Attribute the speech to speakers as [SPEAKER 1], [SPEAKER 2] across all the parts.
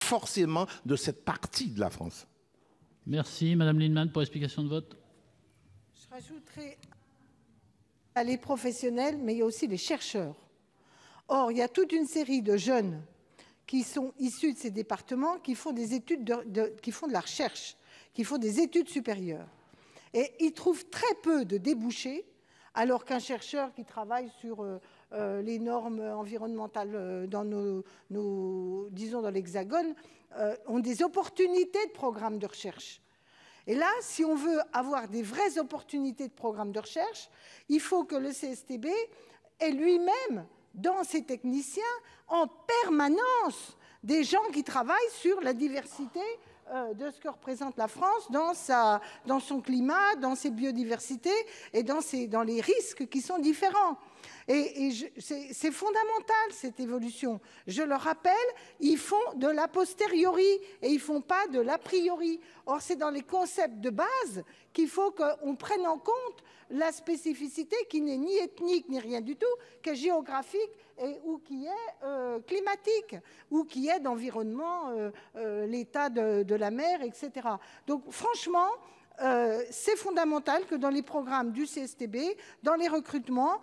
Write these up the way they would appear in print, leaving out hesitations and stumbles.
[SPEAKER 1] forcément de cette partie de la France.
[SPEAKER 2] Merci. Madame Lienemann, pour explication de vote.
[SPEAKER 3] Je rajouterai les professionnels, mais il y a aussi les chercheurs. Or, il y a toute une série de jeunes qui sont issus de ces départements, qui font des études, qui font de la recherche, qui font des études supérieures. Et ils trouvent très peu de débouchés, alors qu'un chercheur qui travaille sur les normes environnementales disons dans l'Hexagone, ont des opportunités de programmes de recherche. Et là, si on veut avoir des vraies opportunités de programmes de recherche, il faut que le CSTB ait lui-même, dans ses techniciens, en permanence, des gens qui travaillent sur la diversité de ce que représente la France dans son climat, dans ses biodiversités et dans les risques qui sont différents. Et c'est fondamental, cette évolution. Je le rappelle, ils font de l'a posteriori et ils ne font pas de l'a priori. Or, c'est dans les concepts de base qu'il faut qu'on prenne en compte la spécificité qui n'est ni ethnique ni rien du tout, qui est géographique ou qui est climatique, ou qui est d'environnement, l'état de la mer, etc. Donc, franchement, c'est fondamental que dans les programmes du CSTB, dans les recrutements,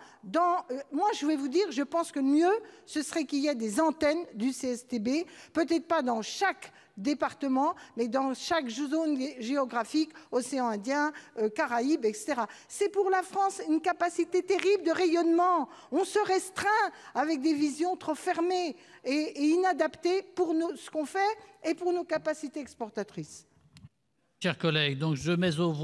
[SPEAKER 3] moi je vais vous dire, je pense que le mieux, ce serait qu'il y ait des antennes du CSTB, peut-être pas dans chaque département, mais dans chaque zone géographique, océan Indien, Caraïbes, etc. C'est pour la France une capacité terrible de rayonnement. On se restreint avec des visions trop fermées et inadaptées pour ce qu'on fait et pour nos capacités exportatrices.
[SPEAKER 2] Chers collègues, donc je mets au vote